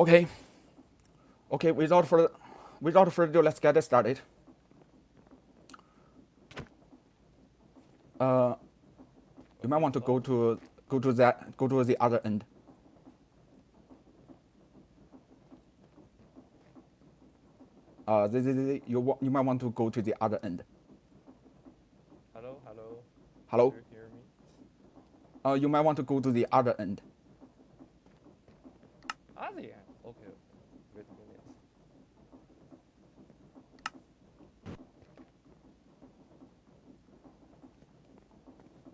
Okay. Okay. Without further ado, let's get started. You might want to go to the other end. You might want to go to the other end. Hello, hello. Hello. Do you hear me? You might want to go to the other end. The end. Okay. Wait a minute.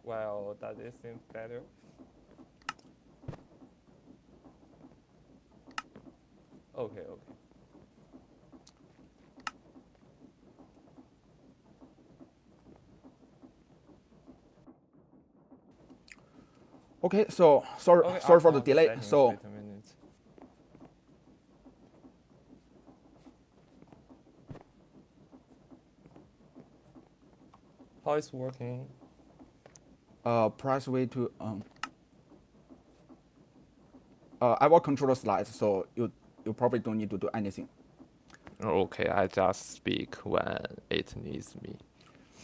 Well, does it seem better? Okay, okay. Okay. So sorry Okay, sorry for the upon the delay. settings, So wait a minute. How is working? press way to I will control the slides, so you probably don't need to do anything. Okay, I just speak when it needs me.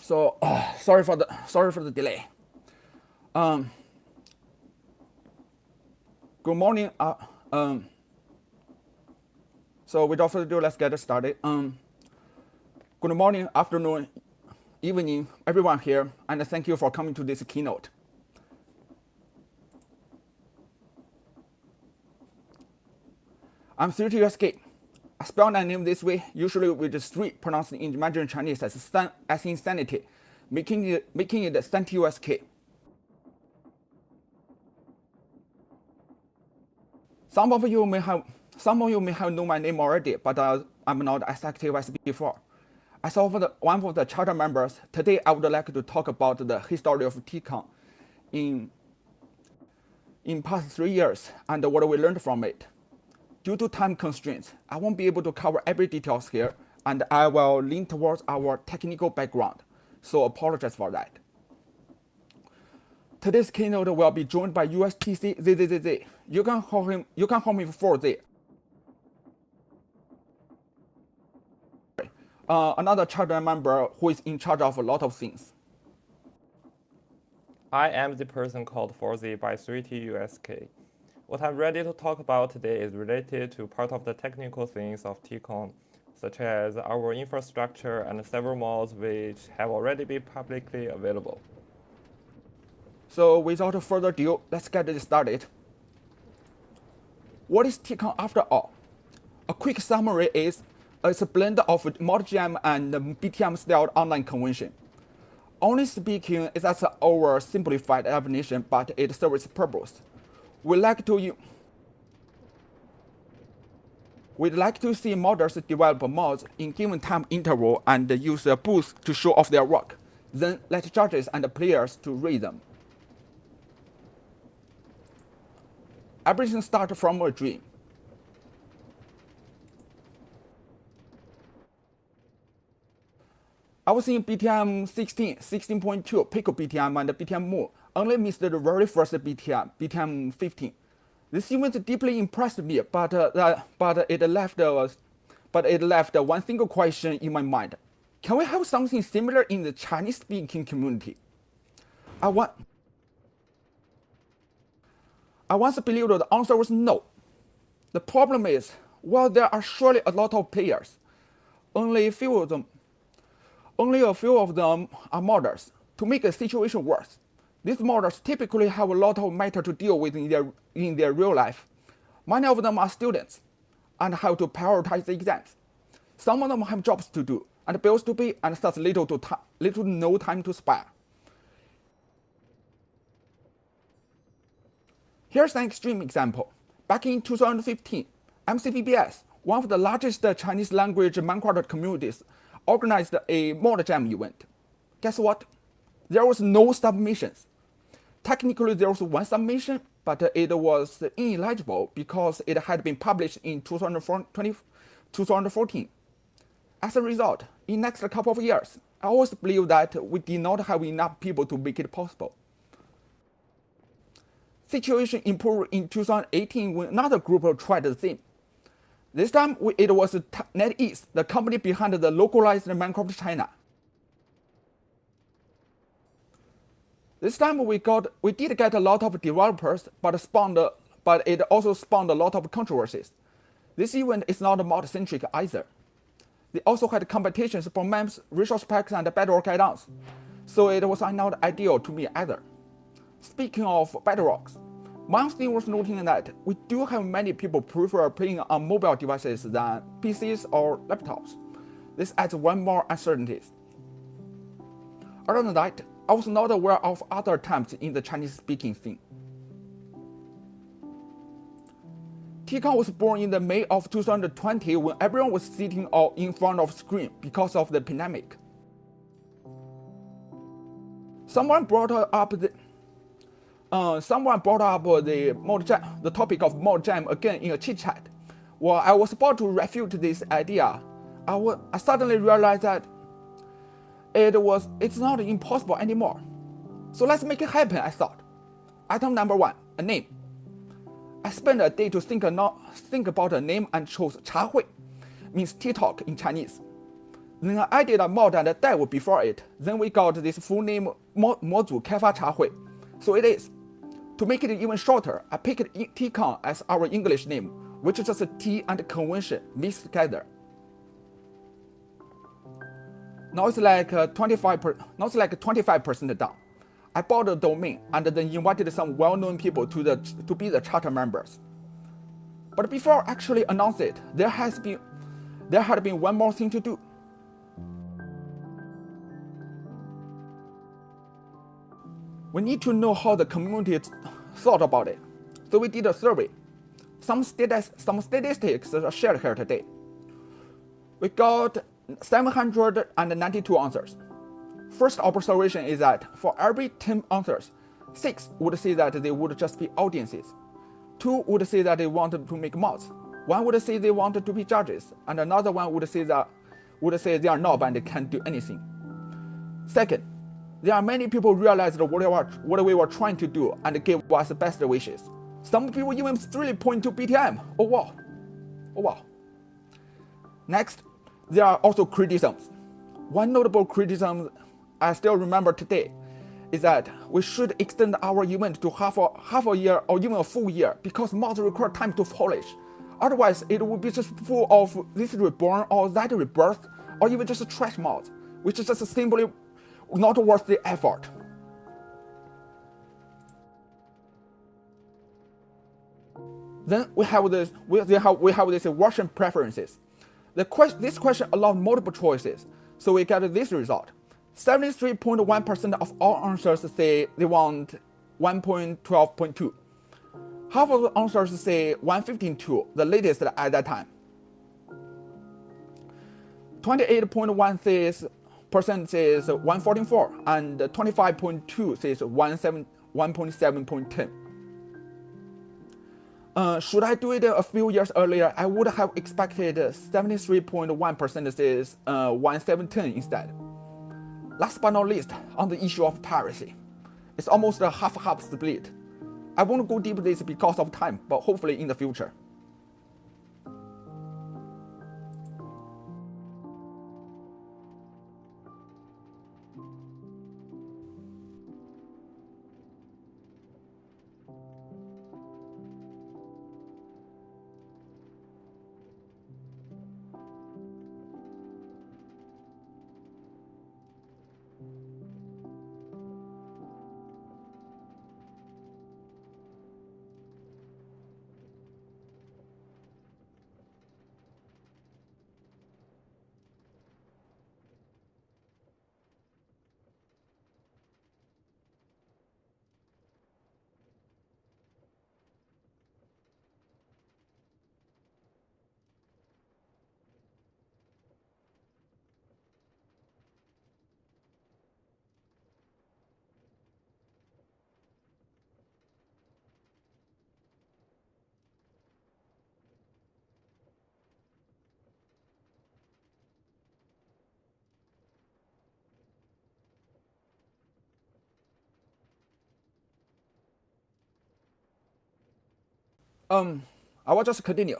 So sorry for the delay. Good morning. So without further ado, let's get started. Good morning, afternoon, evening, everyone here, and thank you for coming to this keynote. I'm 30 I spell my name this way, usually with the street pronounced in Mandarin Chinese as insanity, making it TeaCon. Some of you may have known my name already, but I'm not as active as before. As one of the charter members, today I would like to talk about the history of TeaCon in past 3 years and what we learned from it. Due to time constraints, I won't be able to cover every details here, and I will lean towards our technical background, so apologize for that. Today's keynote will be joined by USTC ZZZZ. You can call him 4Z. Another charter member who is in charge of a lot of things. I am the person called 4Z by 3TUSK. What I'm ready to talk about today is related to part of the technical things of TeaCon, such as our infrastructure and several mods which have already been publicly available. So without further ado, let's get it started. What is TeaCon after all? A quick summary is it's a blend of ModJam and BTM-style online convention. Only speaking, it's an oversimplified definition, but it serves its purpose. We'd like to see modders develop mods in given time interval and use a booth to show off their work. Then let judges and players to rate them. Everything starts from a dream. I was in BTM 16, 16.2, Pico BTM, and BTM Moon. Only missed the very first BTM 15. This event deeply impressed me, but it left one single question in my mind: can we have something similar in the Chinese-speaking community? I once believed the answer was no. The problem is, while there are surely a lot of players, only a few of them are modders. To make a situation worse, these modders typically have a lot of matter to deal with in their real life. Many of them are students and have to prioritize the exams. Some of them have jobs to do and bills to pay, and thus little to no time to spare. Here's an extreme example. Back in 2015, MCPBS, one of the largest Chinese language Minecraft communities, organized a mod jam event. Guess what? There was no submissions. Technically, there was one submission, but it was ineligible because it had been published in 2014. As a result, in the next couple of years, I always believed that we did not have enough people to make it possible. Situation improved in 2018 when another group tried the same. This time it was NetEase, the company behind the localized Minecraft China. This time we did get a lot of developers, but it also spawned a lot of controversies. This event is not mod-centric either. They also had competitions for maps, resource packs, and bedrock add-ons, so it was not ideal to me either. Speaking of bedrocks, one thing worth noting that we do have many people prefer playing on mobile devices than PCs or laptops. This adds one more uncertainty. Other than that, I was not aware of other attempts in the Chinese-speaking scene. TeaCon was born in the May of 2020 when everyone was sitting in front of screen because of the pandemic. Someone brought up the topic of mod jam again in a chit chat. While I was about to refute this idea, I suddenly realized that it's not impossible anymore. So let's make it happen, I thought. Item number 1, a name. I spent a day to think about a name and chose 茶会, means tea talk in Chinese. Then I added a mod and a dev before it. Then we got this full name 模组开发茶会. So it is. To make it even shorter, I picked TeaCon as our English name, which is just a tea and convention mixed together. Now it's like 25% down. I bought a domain and then invited some well-known people to be the charter members. But before I actually announced it, there had been one more thing to do. We need to know how the community thought about it. So we did a survey. Some statistics are shared here today. We got 792 answers. First observation is that for every 10 answers, 6 would say that they would just be audiences. 2 would say that they wanted to make mods. 1 would say they wanted to be judges, and another one would say they are not and they can't do anything. Second, there are many people who realized what we were trying to do and gave us the best wishes. Some people even really point to BTM. Oh wow. Next, there are also criticisms. One notable criticism I still remember today is that we should extend our event to half a year or even a full year because mods require time to polish. Otherwise, it would be just full of this reborn or that rebirth or even just trash mods, which is just simply not worth the effort. Then we have this version preferences. This question allowed multiple choices, so we get this result. 73.1% of all answers say they want 1.12.2. Half of the answers say 1.15.2, the latest at that time. 28.1% says 1.14, and 25.2 says 1.7.10. Should I do it a few years earlier, I would have expected 73.1% says 1.7.10 instead. Last but not least, on the issue of piracy. It's almost a half-half split. I won't go deep this because of time, but hopefully in the future. I will just continue.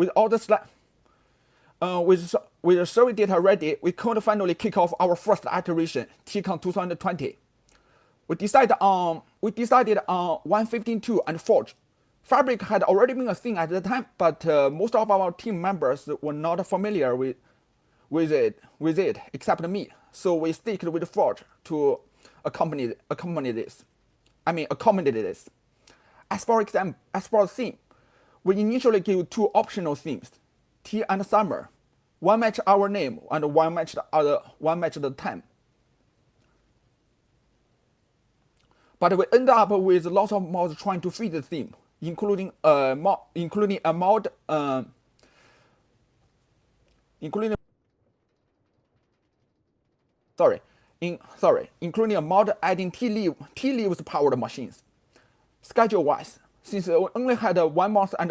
with all the with the survey data ready, we could finally kick off our first iteration, TeaCon 2020. We decided on 1.15.2 and Forge. Fabric had already been a thing at the time, but most of our team members were not familiar with it except me. So we stick with Forge to accompany this. As for the theme, we initially gave two optional themes, tea and summer. One matched our name and one matched the time. But we ended up with lots of mods trying to fit the theme, including a mod adding tea leaves powered machines. Schedule-wise, since we only had 1 month and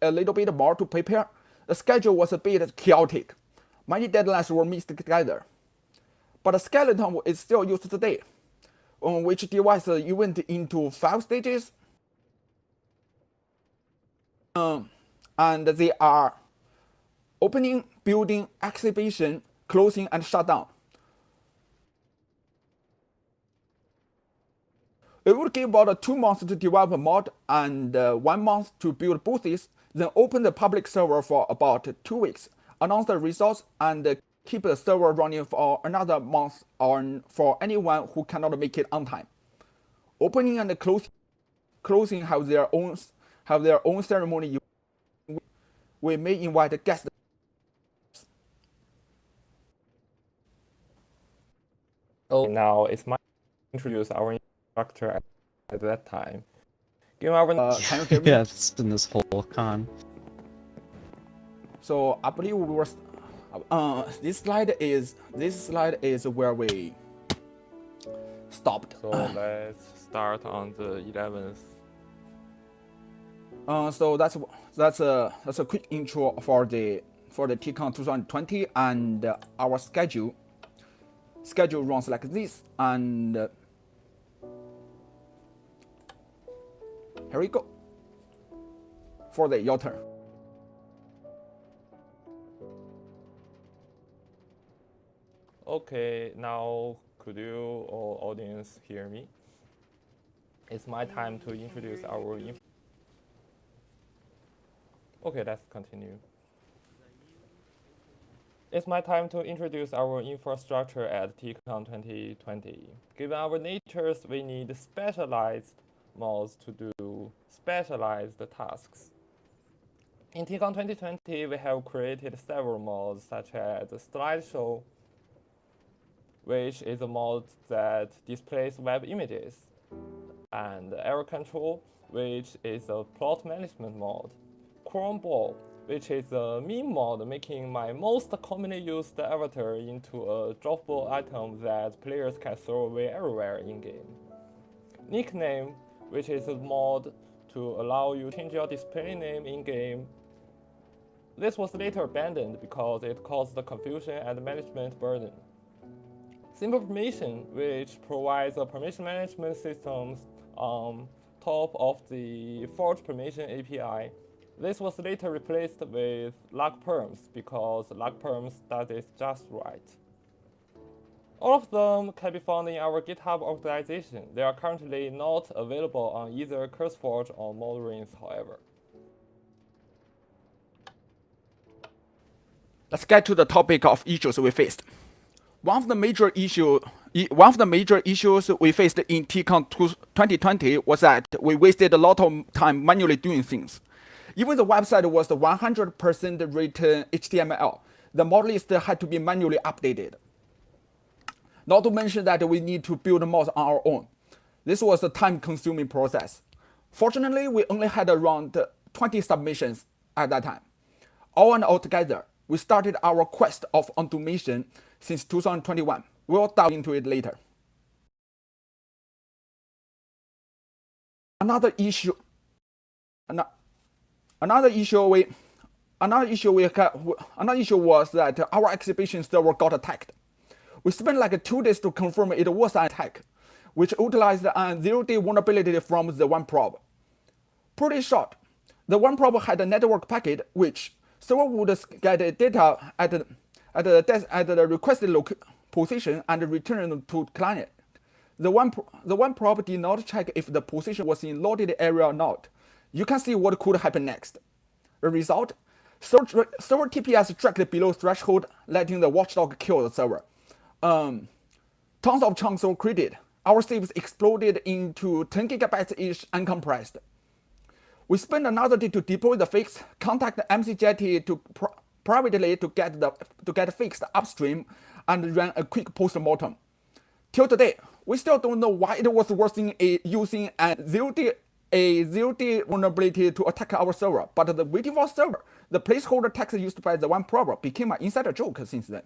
a little bit more to prepare, the schedule was a bit chaotic. Many deadlines were mixed together. But the skeleton is still used today, on which divides the event into 5 stages. And they are opening, building, exhibition, closing, and shutdown. It would give about 2 months to develop a mod and 1 month to build booths, then open the public server for about 2 weeks, announce the results, and keep the server running for another month for anyone who cannot make it on time. Opening and closing have their own ceremony. We may invite guests. Oh, now it's my introduce our structure at that time. Given our Can you hear me? Yeah, it's in this whole con. So I believe we were. This slide is where we stopped. So let's start on the 11th. So that's a quick intro for the TeaCon 2020 and our schedule. Schedule runs like this, and here we go. Your turn. Okay, now could you or audience hear me? It's my time to introduce our Okay, let's continue. It's my time to introduce our infrastructure at TeaCon 2020. Given our natures, we need specialized mods to do specialized tasks. In TeaCon 2020, we have created several mods such as Slideshow, which is a mod that displays web images, and Error Control, which is a plot management mod, Chrome Ball, which is a meme mod making my most commonly used avatar into a droppable item that players can throw away everywhere in-game, Nickname, which is a mod to allow you to change your display name in-game. This was later abandoned because it caused confusion and management burden. Simple Permission, which provides a permission management system on top of the Forge Permission API. This was later replaced with LogPerms because LogPerms does it just right. All of them can be found in our GitHub organization. They are currently not available on either CurseForge or Moderains, however. Let's get to the topic of issues we faced. One of the major issues we faced in TeaCon 2020 was that we wasted a lot of time manually doing things. Even the website was 100% written HTML. The mod list had to be manually updated. Not to mention that we need to build mods on our own. This was a time-consuming process. Fortunately, we only had around 20 submissions at that time. All together, we started our quest of automation since 2021. We'll dive into it later. Another issue was that our exhibition server got attacked. We spent like 2 days to confirm it was an attack, which utilized a 0-day vulnerability from the one probe. Pretty short, the one probe had a network packet which Server would get data at the requested position and return to client. The one probe did not check if the position was in loaded area or not. You can see what could happen next. The result: server TPS tracked below threshold, letting the watchdog kill the server. Tons of chunks were created. Our saves exploded into 10 gigabytes each uncompressed. We spent another day to deploy the fix, contact MC Jetty to privately to get fixed upstream, and ran a quick post-mortem. Till today, we still don't know why it was worth using a zero-day vulnerability to attack our server, but the waiting for server, the placeholder text used by the one probe, became an insider joke since then.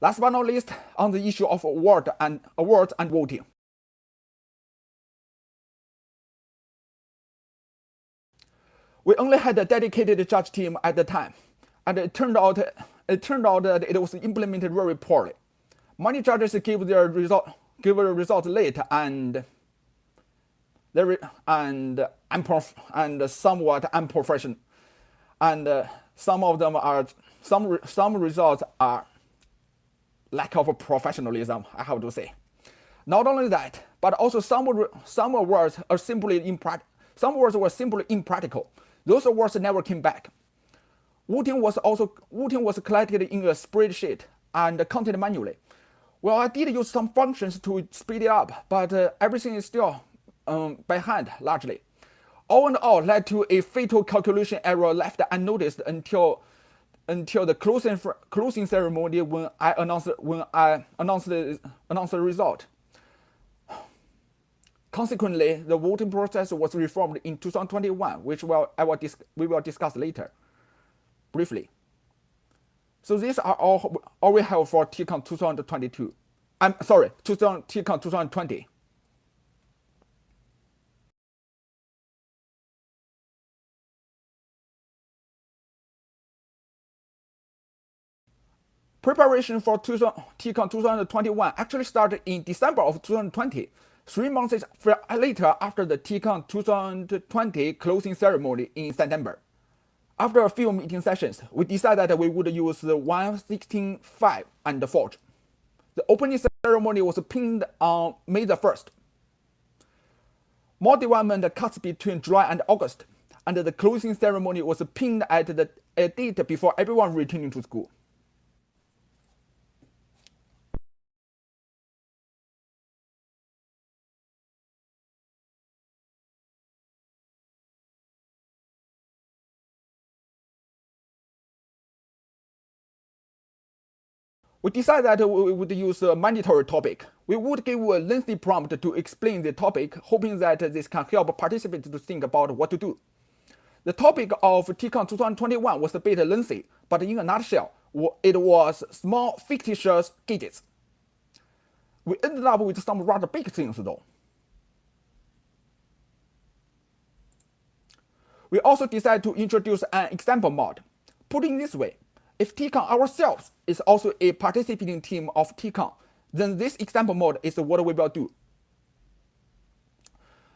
Last but not least, on the issue of awards and voting. We only had a dedicated judge team at the time, and it turned out that it was implemented very poorly. Many judges gave their result late and somewhat unprofessional, and some results are lack of professionalism, I have to say. Not only that, but also some words were simply impractical. Those words never came back. Voting was collected in a spreadsheet and counted manually. Well, I did use some functions to speed it up, but everything is still by hand largely. All in all, led to a fatal calculation error left unnoticed until the closing ceremony when I announced the result. Consequently, the voting process was reformed in 2021, which we will discuss later, briefly. So these are all we have for TeaCon 2022. TeaCon 2020. Preparation for TeaCon 2021 actually started in December of 2020, 3 months later after the TeaCon 2020 closing ceremony in September. After a few meeting sessions, we decided that we would use the 1.16.5 and Forge. The opening ceremony was pinned on May the 1st. More development cuts between July and August, and the closing ceremony was pinned at a date before everyone returning to school. We decided that we would use a mandatory topic. We would give a lengthy prompt to explain the topic, hoping that this can help participants to think about what to do. The topic of TeaCon 2021 was a bit lengthy, but in a nutshell, it was small fictitious gadgets. We ended up with some rather big things though. We also decided to introduce an example mod. Put it this way, if TeaCon ourselves is also a participating team of TeaCon, then this example mode is what we will do.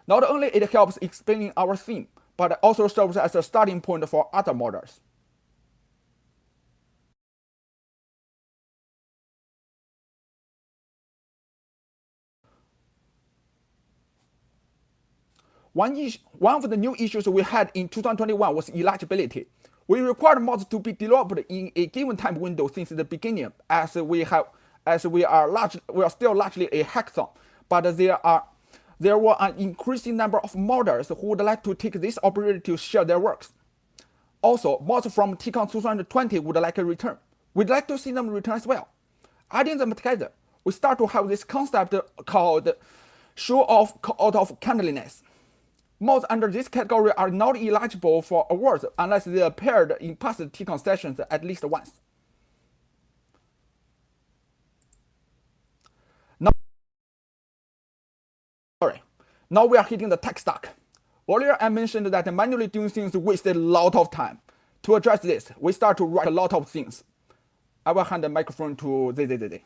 Not only it helps explaining our theme, but it also serves as a starting point for other models. One of the new issues we had in 2021 was eligibility. We required mods to be developed in a given time window since the beginning, as we are still largely a hackathon. But there were an increasing number of modders who would like to take this opportunity to share their works. Also, mods from TeaCon 2020 would like a return. We'd like to see them return as well. Adding them together, we start to have this concept called show out of kindliness. Mods under this category are not eligible for awards unless they appeared in past TeaCon sessions at least once. Now we are hitting the tech stack. Earlier I mentioned that manually doing things wasted a lot of time. To address this, we start to write a lot of things. I will hand the microphone to ZZZZ.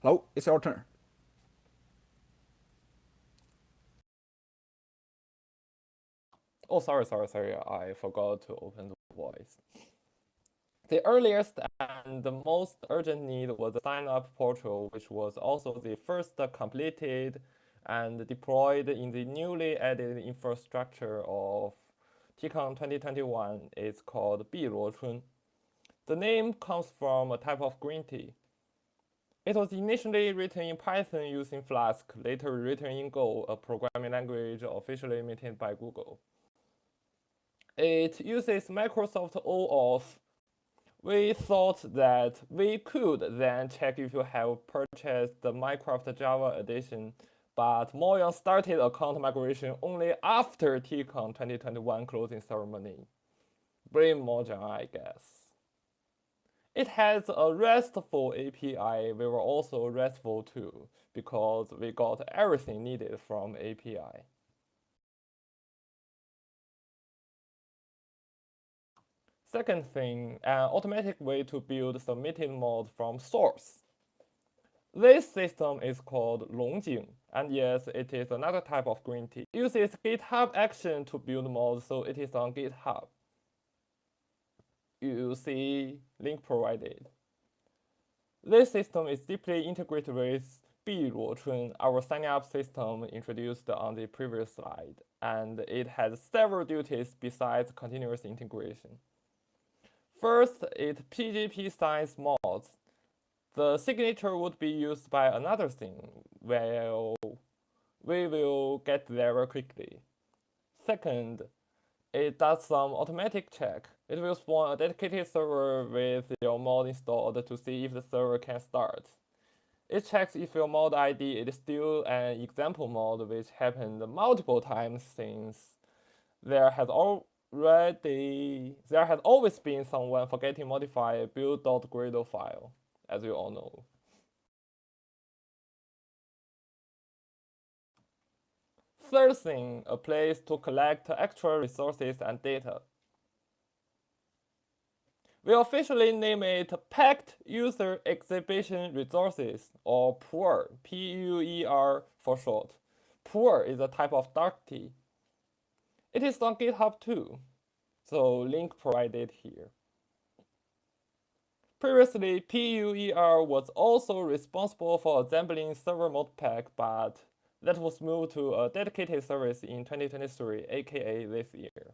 Hello, it's your turn. Oh, sorry, I forgot to open the voice. The earliest and the most urgent need was the sign-up portal, which was also the first completed and deployed in the newly added infrastructure of TeaCon 2021. It's called 碧螺春. The name comes from a type of green tea. It was initially written in Python using Flask, later written in Go, a programming language officially maintained by Google. It uses Microsoft OAuth. We thought that we could then check if you have purchased the Minecraft Java edition, but Moyan started account migration only after TeaCon 2021 closing ceremony. Blame Mojang, I guess. It has a RESTful API. We were also RESTful too, because we got everything needed from API. Second thing, an automatic way to build submitted mod from source. This system is called 龙井, and yes, it is another type of green tea. It uses GitHub Action to build mods, so it is on GitHub. You see, link provided. This system is deeply integrated with 碧螺春, our sign-up system introduced on the previous slide, and it has several duties besides continuous integration. First, it PGP signs mods. The signature would be used by another thing. Well, we will get there quickly. Second, it does some automatic check. It will spawn a dedicated server with your mod installed to see if the server can start. It checks if your mod ID is still an example mod, which happened multiple times since there has always been someone forgetting to modify build.gradle file, as you all know. Third thing, a place to collect extra resources and data. We officially name it Packed User Exhibition Resources, or PUR, P-U-E-R for short. PUR is a type of dark tea. It is on GitHub too, so link provided here. Previously, PUER was also responsible for assembling server modpack, but that was moved to a dedicated service in 2023, aka this year.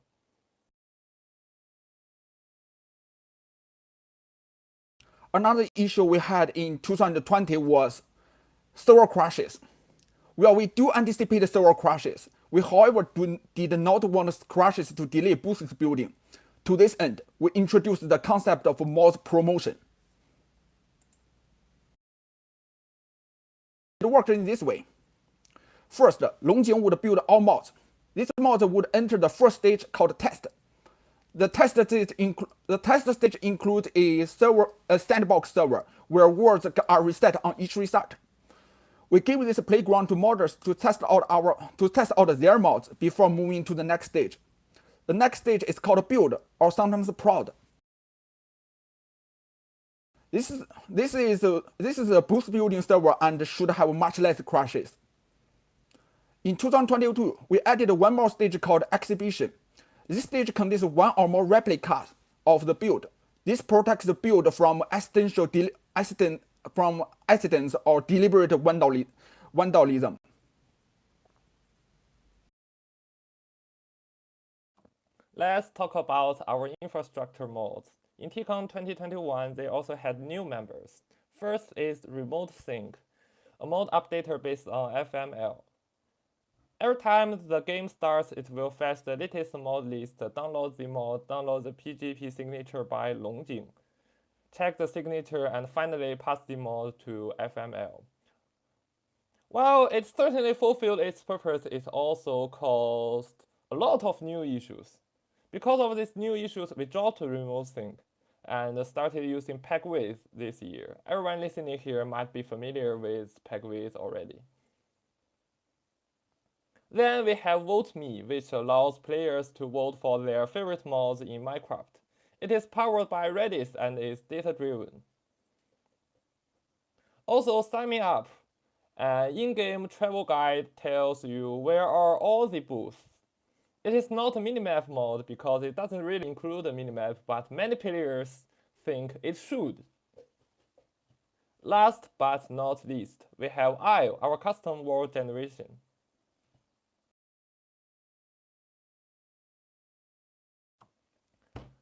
Another issue we had in 2020 was server crashes. Well, we do anticipate server crashes. We, however, did not want crashes to delay Boost's building. To this end, we introduced the concept of mods promotion. It worked in this way. First, Longjing would build all mods. These mods would enter the first stage called test. The test stage includes a sandbox server where worlds are reset on each restart. We give this playground to modders to test out their mods before moving to the next stage. The next stage is called build, or sometimes prod. This is a boost building server and should have much less crashes. In 2022, we added one more stage called exhibition. This stage contains one or more replicas of the build. This protects the build from accidents or deliberate vandalism. Let's talk about our infrastructure mods. In TeaCon 2021, they also had new members. First is Remote Sync, a mod updater based on FML. Every time the game starts, it will fetch the latest mod list, download the mod, download the PGP signature by Longjing, check the signature, and finally pass the mod to FML. While it certainly fulfilled its purpose, it also caused a lot of new issues. Because of these new issues, we dropped Remote Sync and started using PegWiz this year. Everyone listening here might be familiar with PegWiz already. Then we have VoteMe, which allows players to vote for their favorite mods in Minecraft. It is powered by Redis and is data-driven. Also, sign me up. An in-game travel guide tells you where are all the booths. It is not a minimap mode because it doesn't really include a minimap, but many players think it should. Last but not least, we have Isle, our custom world generation.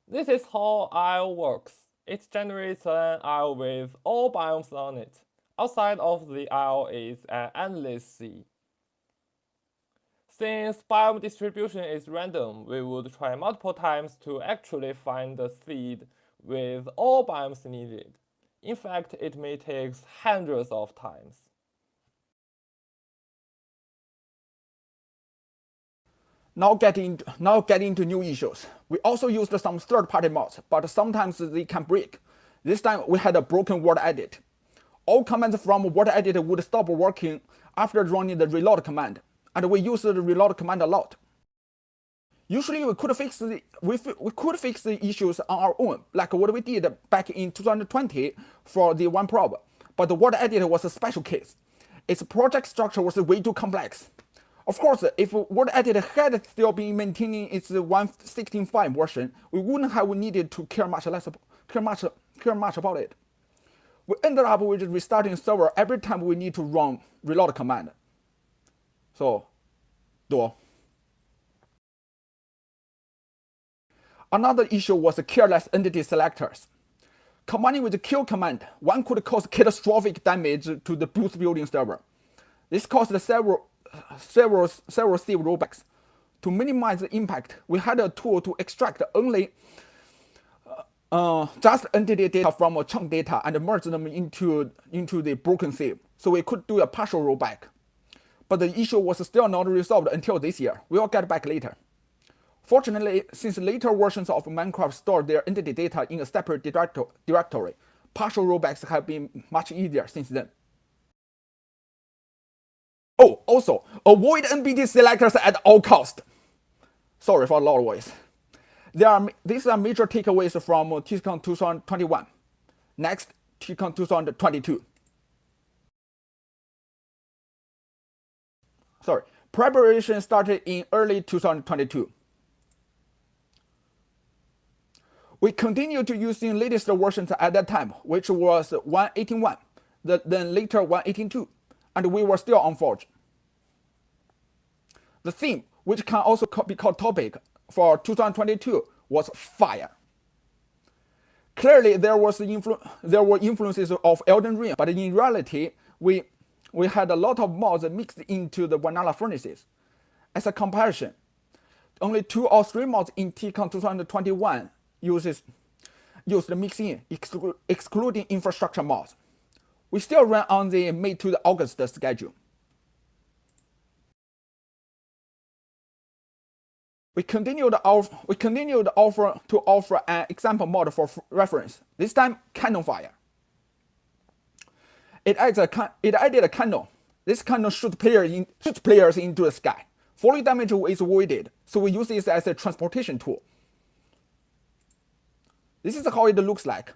This is how Isle works. It generates an Isle with all biomes on it. Outside of the Isle is an endless sea. Since biome distribution is random, we would try multiple times to actually find the seed with all biomes needed. In fact, it may take hundreds of times. Now getting into new issues. We also used some third-party mods, but sometimes they can break. This time we had a broken word edit. All commands from word edit would stop working after running the reload command, and we used the reload command a lot. Usually we could fix the issues on our own, like what we did back in 2020 for the one probe, but the word edit was a special case. Its project structure was way too complex. Of course, if word edit had still been maintaining its 1.16.5 version, we wouldn't have needed to care much about it. We ended up with restarting server every time we need to run reload command. So, duo. Another issue was careless entity selectors. Combining with the kill command, one could cause catastrophic damage to the booth building server. This caused several save rollbacks. To minimize the impact, we had a tool to extract only just entity data from a chunk data and merge them into the broken save, so we could do a partial rollback. But the issue was still not resolved until this year. We'll get back later. Fortunately, since later versions of Minecraft store their entity data in a separate directory, partial rollbacks have been much easier since then. Oh, also, avoid NBT selectors at all cost. Sorry for a loud voice. These are major takeaways from TeaCon 2021. Next, TeaCon 2022. Preparation started in early 2022. We continued to using latest versions at that time, which was 1.18.1, then later 1.18.2, and we were still on Forge. The theme, which can also be called topic for 2022, was fire. Clearly, there were influences of Elden Ring, but in reality, we had a lot of mods mixed into the vanilla furnaces. As a comparison, only 2 or 3 mods in TeaCon 2021 used the mixing, excluding infrastructure mods. We still ran on the May to the August schedule. We continued to offer an example mod for reference. This time, cannon fire. It added a cannon. This cannon shoots players into the sky. Falling damage is avoided, so we use this as a transportation tool. This is how it looks like.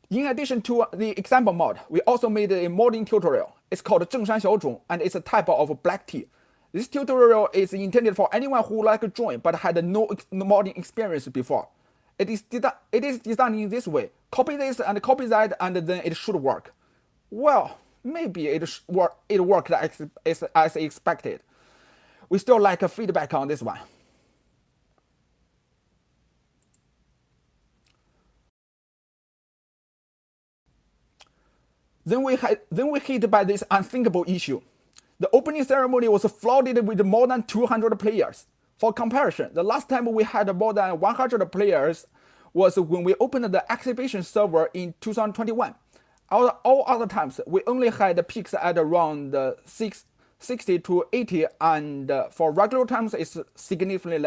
In addition to the example mod, we also made a modding tutorial. It's called 正山小种, and it's a type of black tea. This tutorial is intended for anyone who like to join but had no modding experience before. It is designed in this way. Copy this and copy that, and then it should work. Well, maybe it worked as expected. We still like a feedback on this one. Then we hit by this unthinkable issue. The opening ceremony was flooded with more than 200 players. For comparison, the last time we had more than 100 players was when we opened the exhibition server in 2021. All other times, we only had peaks at around 60 to 80, and for regular times, it's significantly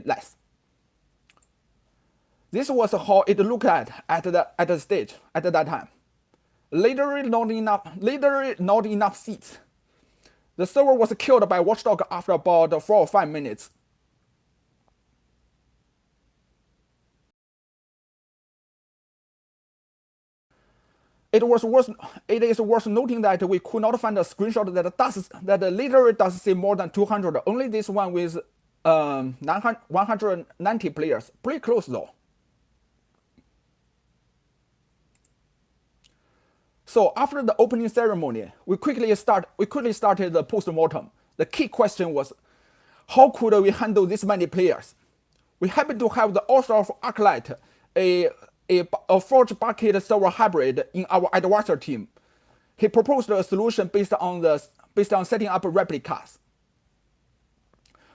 less. This was how it looked at the stage at that time. Literally not enough seats. The server was killed by Watchdog after about 4 or 5 minutes. It is worth noting that we could not find a screenshot that literally does say more than 200. Only this one with 190 players. Pretty close though. So after the opening ceremony, we quickly started the post-mortem. The key question was, how could we handle this many players? We happened to have the author of Arclight, a forge bucket server hybrid in our advisor team. He proposed a solution based on setting up replicas.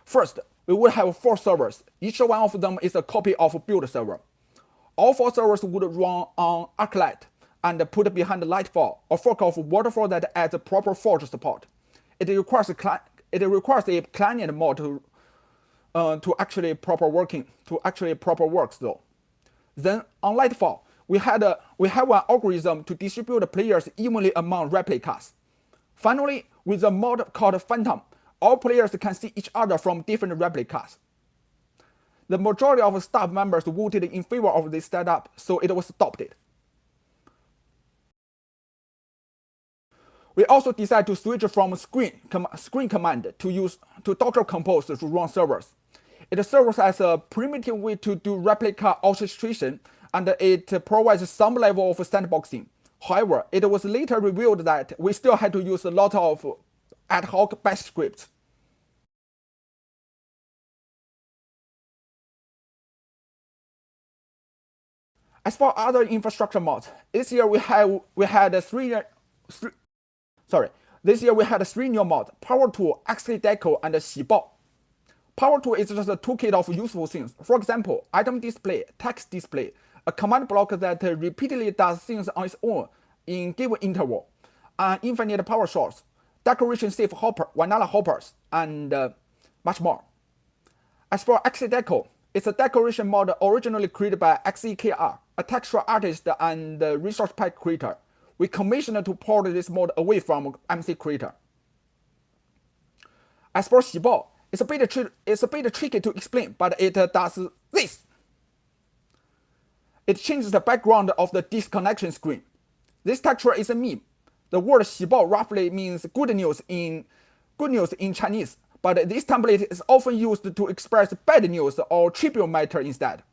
First, we would have 4 servers. Each one of them is a copy of a build server. All 4 servers would run on Arclight and put behind Lightfall, a fork of Waterfall that adds proper forge support. It requires a client mod to actually proper works though. Then on Lightfall, we have an algorithm to distribute players evenly among replicas. Finally, with a mod called Phantom, all players can see each other from different replicas. The majority of staff members voted in favor of this setup, so it was adopted. We also decided to switch from screen command to Docker Compose to run servers. It serves as a primitive way to do replica orchestration, and it provides some level of sandboxing. However, it was later revealed that we still had to use a lot of ad hoc bash scripts. As for other infrastructure mods, this year we had 3 new mods: Power Tool, XK Deco, and Xibao. Power Tool is just a toolkit of useful things. For example, item display, text display, a command block that repeatedly does things on its own in given interval, an infinite power source, decoration safe vanilla hoppers, and much more. As for XK Deco, it's a decoration mod originally created by XEKR, a texture artist and resource pack creator. We commissioned to port this mod away from MC Creator. As for Xibao, it's a bit tricky to explain, but it does this. It changes the background of the disconnection screen. This texture is a meme. The word Xibao roughly means good news in Chinese, but this template is often used to express bad news or trivial matter instead.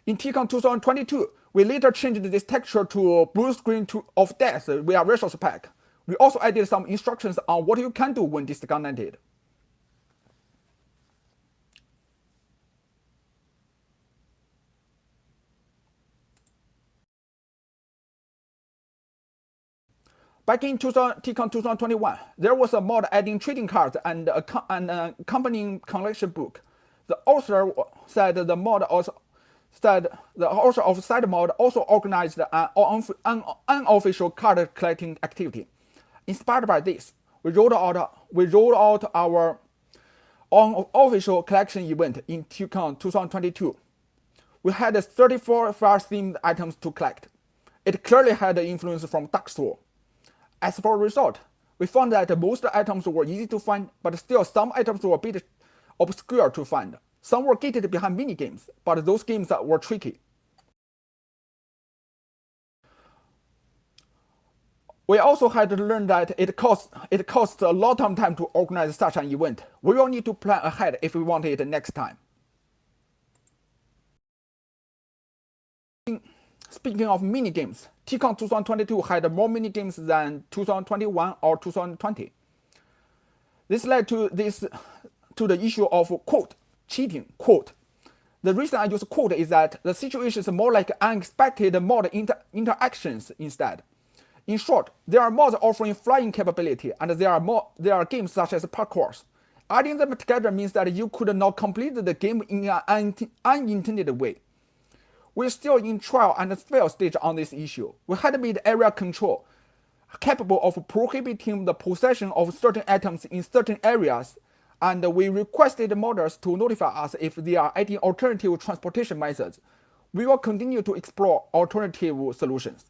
In TeaCon 2022, we later changed this texture to blue screen of death via resource pack. We also added some instructions on what you can do when disconnected. Back in TeaCon 2021, there was a mod adding trading cards and an accompanying collection book. The author said the author of side mod also organized an unofficial card collecting activity. Inspired by this, we rolled out our unofficial collection event in TeaCon 2022. We had 34 Flash-themed items to collect. It clearly had influence from Dark Soul. As for a result, we found that most items were easy to find, but still some items were a bit obscure to find. Some were gated behind minigames, but those games were tricky. We also had to learn that it costs a lot of time to organize such an event. We will need to plan ahead if we want it next time. Speaking of minigames, TeaCon 2022 had more minigames than 2021 or 2020. This led to the issue of quote cheating quote. The reason I use quote is that the situation is more like unexpected mod interactions instead. In short, there are mods offering flying capability, and there are games such as parkours. Adding them together means that you could not complete the game in an unintended way. We're still in trial and fail stage on this issue. We had made area control capable of prohibiting the possession of certain items in certain areas and we requested models to notify us if they are adding alternative transportation methods. We will continue to explore alternative solutions.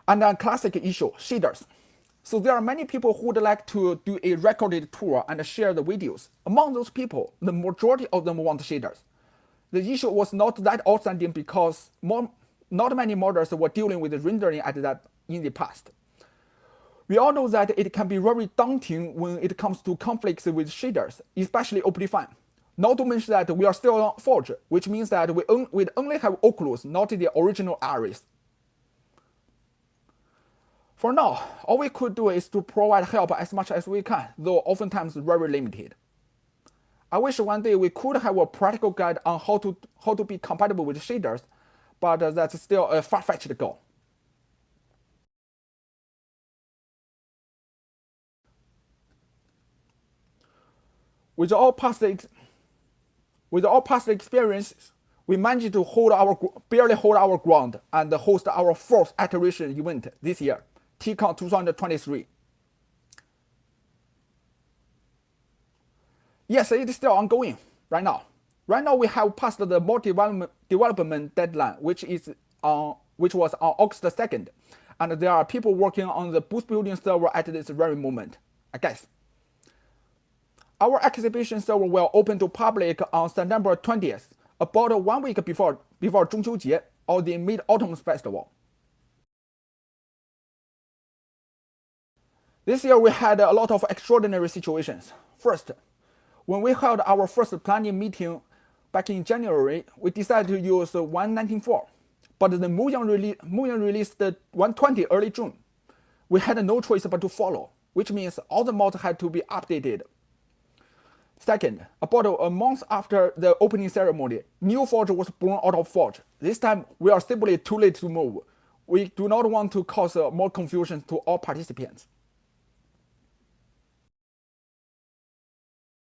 And a classic issue, shaders. So there are many people who would like to do a recorded tour and share the videos. Among those people, the majority of them want shaders. The issue was not that outstanding because not many models were dealing with rendering at that in the past. We all know that it can be very daunting when it comes to conflicts with shaders, especially Optifine. Not to mention that we are still on Forge, which means that we only have occludes, not the original arrays. For now, all we could do is to provide help as much as we can, though oftentimes very limited. I wish one day we could have a practical guide on how to be compatible with shaders, but that's still a far-fetched goal. With all past experiences, we managed to barely hold our ground and host our fourth iteration event this year, TeaCon 2023. Yes, it is still ongoing right now. Right now, we have passed the more development deadline, which was on August 2nd, and there are people working on the booth building server at this very moment, I guess. Our exhibition server will open to public on September 20th, about 1 week before 中秋节, or the Mid-Autumn Festival. This year, we had a lot of extraordinary situations. First, when we held our first planning meeting back in January, we decided to use 1.19.4, but the Muon released 1.20 early June. We had no choice but to follow, which means all the mods had to be updated. Second, about a month after the opening ceremony, new Forge was born out of Forge. This time, we are simply too late to move. We do not want to cause more confusion to all participants.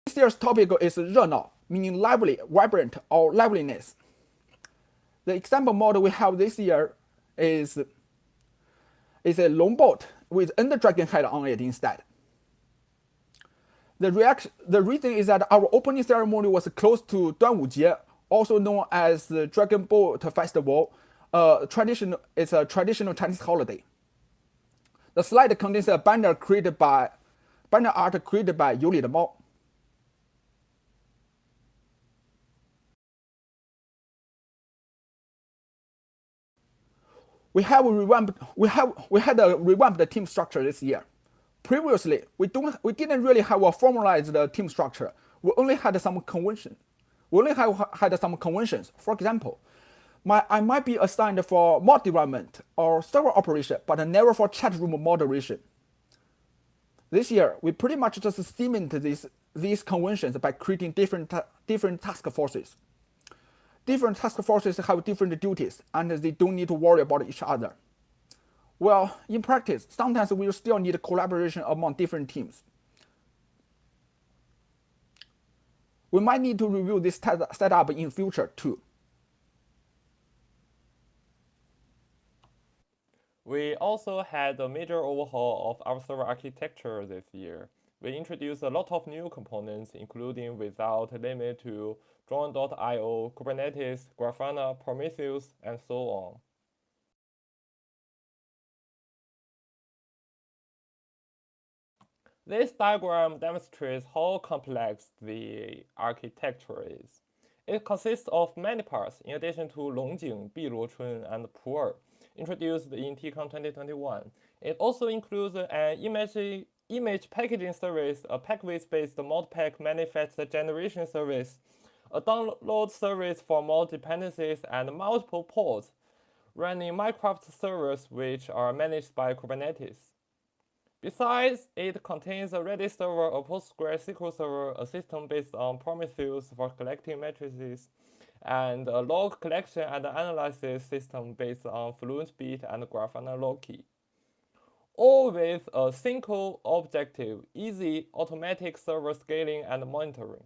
This year's topic is 热闹, meaning lively, vibrant, or liveliness. The example model we have this year is a long boat with Ender Dragon head on it instead. The reason is that our opening ceremony was close to 端午节, also known as the Dragon Boat Festival. It's a traditional Chinese holiday. The slide contains a banner art created by有理的猫. We had a revamped team structure this year. Previously, we didn't really have a formalized team structure. We only had some conventions. For example, I might be assigned for mod development or server operation, but never for chat room moderation. This year, we pretty much just cement these conventions by creating different task forces. Different task forces have different duties, and they don't need to worry about each other. Well, in practice, sometimes we will still need collaboration among different teams. We might need to review this setup in future too. We also had a major overhaul of our server architecture this year. We introduced a lot of new components, including without limit to drone.io, Kubernetes, Grafana, Prometheus, and so on. This diagram demonstrates how complex the architecture is. It consists of many parts, in addition to Longjing, Biluochun, and Pu'er, introduced in TeaCon 2021. It also includes an image packaging service, a package-based modpack manifest generation service, a download service for mod dependencies, and multiple pods running Minecraft servers which are managed by Kubernetes. Besides, it contains a Redis server, a PostgreSQL server, a system based on Prometheus for collecting matrices, and a log collection and analysis system based on FluentBeat and Grafana Loki. All with a single objective, easy automatic server scaling and monitoring.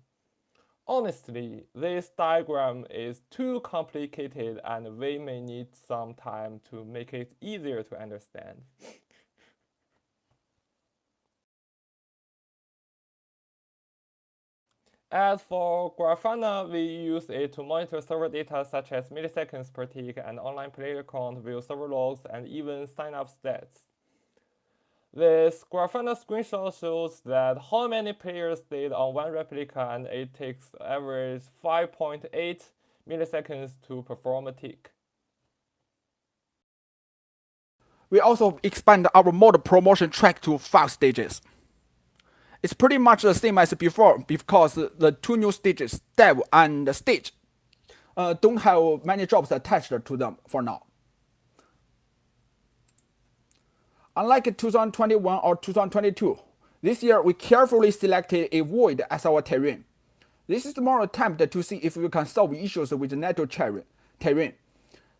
Honestly, this diagram is too complicated and we may need some time to make it easier to understand. As for Grafana, we use it to monitor server data such as milliseconds per tick and online player count, view server logs, and even sign-up stats. This Grafana screenshot shows that how many players stayed on one replica, and it takes average 5.8 milliseconds to perform a tick. We also expand our mod promotion track to 5 stages. It's pretty much the same as before because the 2 new stages, dev and stage, don't have many jobs attached to them for now. Unlike 2021 or 2022, this year we carefully selected a void as our terrain. This is more attempt to see if we can solve issues with the natural terrain.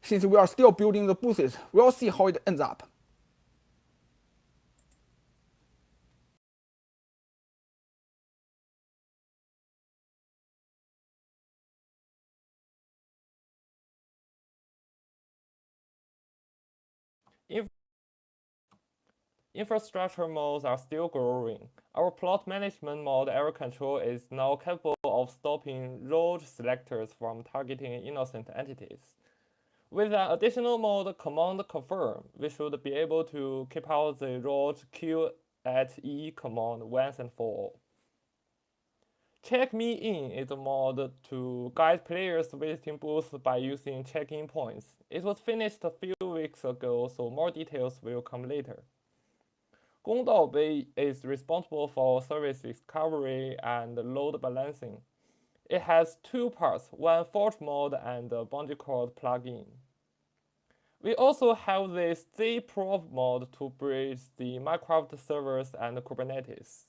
Since we are still building the booths, we'll see how it ends up. Infrastructure modes are still growing. Our plot management mode, Error Control, is now capable of stopping rogue selectors from targeting innocent entities. With an additional mode, Command Confirm, we should be able to keep out the rogue Q at E command once and for all. Check Me In is a mod to guide players visiting booths by using check-in points. It was finished a few weeks ago, so more details will come later. 公道Bay is responsible for service discovery and load balancing. It has 2 parts, one Forge mode and a bungee cord plugin. We also have this Z-Prop mode to bridge the Minecraft servers and Kubernetes.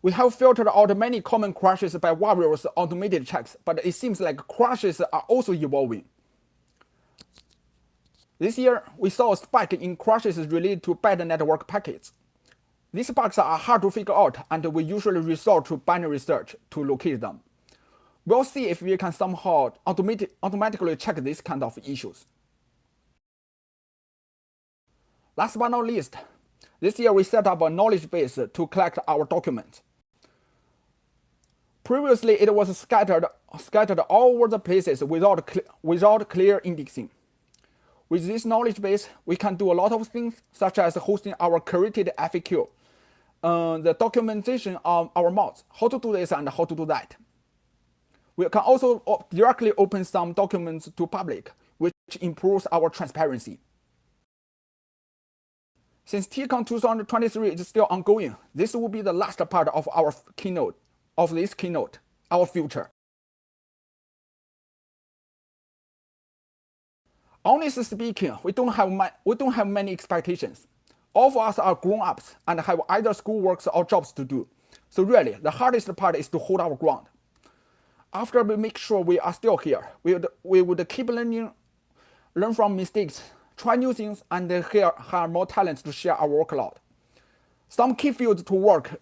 We have filtered out many common crashes by various automated checks, but it seems like crashes are also evolving. This year, we saw a spike in crashes related to bad network packets. These bugs are hard to figure out, and we usually resort to binary search to locate them. We'll see if we can somehow automatically check these kind of issues. Last but not least, this year we set up a knowledge base to collect our documents. Previously, it was scattered all over the places without clear indexing. With this knowledge base, we can do a lot of things, such as hosting our curated FAQ, the documentation of our mods, how to do this and how to do that. We can also directly open some documents to public, which improves our transparency. Since TeaCon 2023 is still ongoing, this will be the last part of our keynote, our future. Honestly speaking, we don't have many expectations. All of us are grown-ups and have either schoolwork or jobs to do. So really, the hardest part is to hold our ground. After we make sure we are still here, we would keep learn from mistakes, try new things, and hire more talents to share our workload. Some key fields to work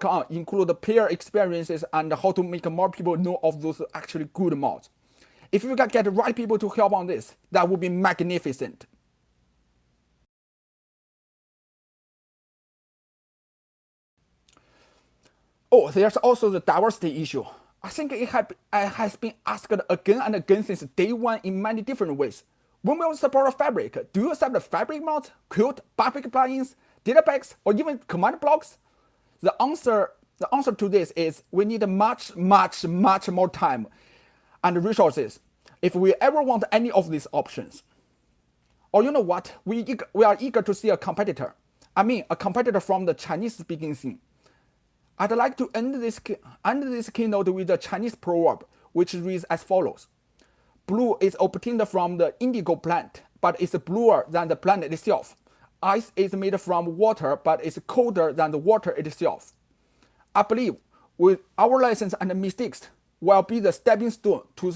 on include player experiences and how to make more people know of those actually good mods. If we can get the right people to help on this, that would be magnificent. Oh, there's also the diversity issue. I think it has been asked again and again since day one in many different ways. When will support Fabric? Do you accept Fabric mods, Qt, Fabric plugins, database, or even command blocks? The answer to this is we need much more time and resources if we ever want any of these options. Or you know what? We are eager to see a competitor. I mean, a competitor from the Chinese-speaking scene. I'd like to end this keynote with a Chinese proverb, which reads as follows: "Blue is obtained from the indigo plant, but it's bluer than the plant itself. Ice is made from water, but it's colder than the water itself." I believe with our lessons and mistakes will be the stepping stone to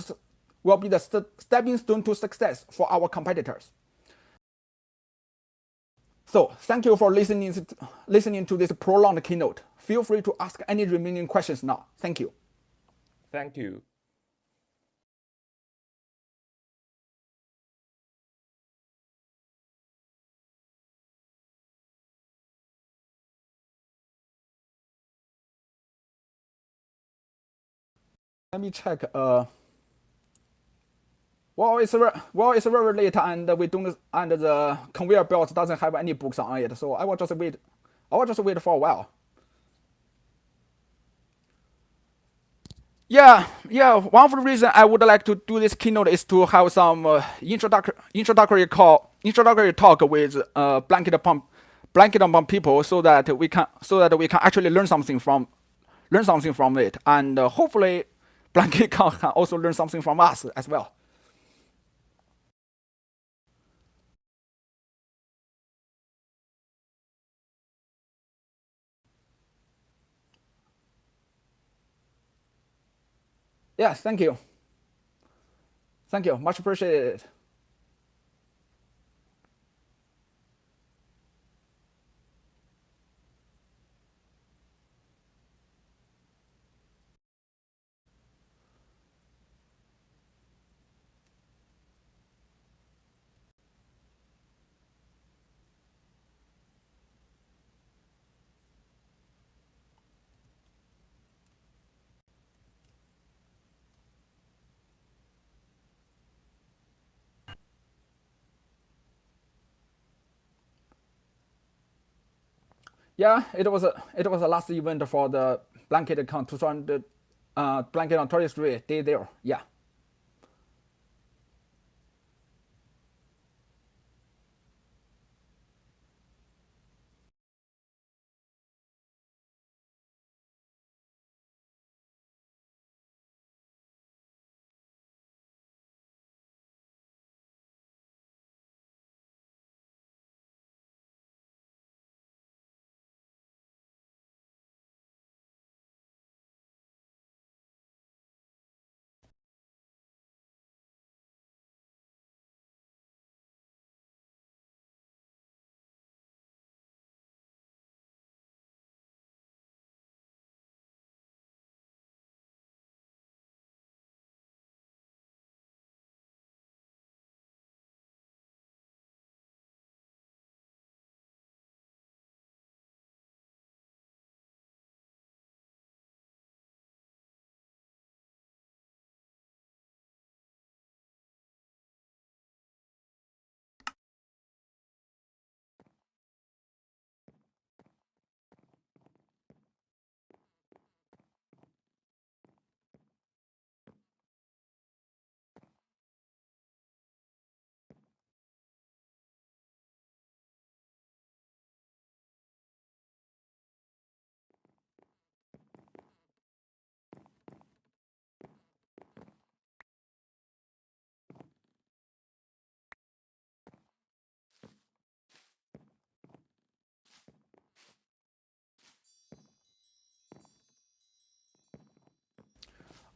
success for our competitors. So thank you for listening to this prolonged keynote. Feel free to ask any remaining questions now. Thank you. Thank you. Let me check. Well, it's very late, and we don't, and the conveyor belt doesn't have any books on it, so I will just wait. I will just wait for a while. Yeah. One of the reasons I would like to do this keynote is to have some introductory talk with blanket upon people, so that we can actually learn something from it, and hopefully BlanketCon can also learn something from us as well. Yes, thank you. Much appreciated. Yeah, it was a last event for the BlanketCon 2000, BlanketCon 23 day there. Yeah.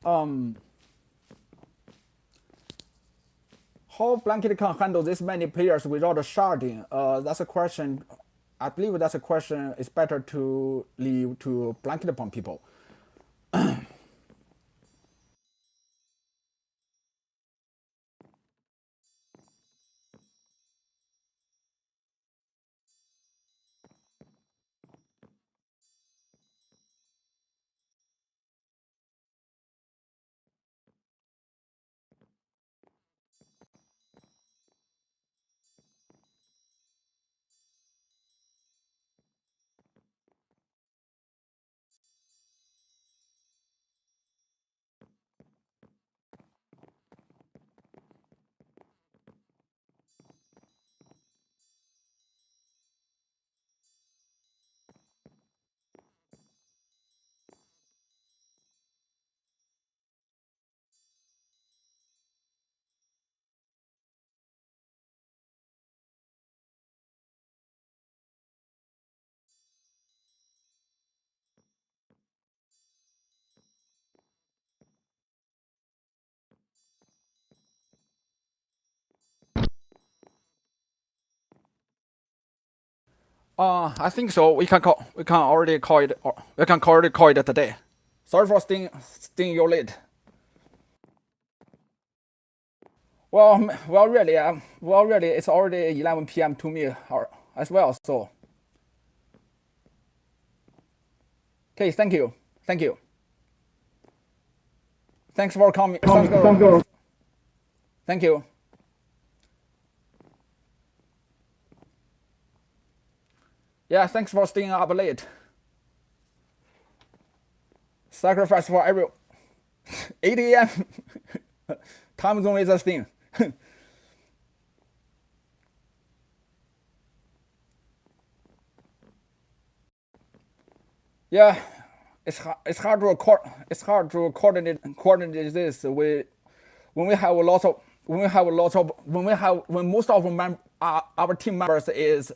Um, how BlanketCon handle this many players without sharding? That's a question. I believe that's a question. It's better to leave to BlanketCon people. I think so. We can already call it. We can already call it today. Sorry for staying you late. Really, it's already 11 p.m. to me as well. So, okay, thank you. Thanks for coming. Thank you. Yeah, thanks for staying up late. Sacrifice for every 8 a.m. Time zone is a thing. Yeah, it's hard to coordinate this. When most of our team members is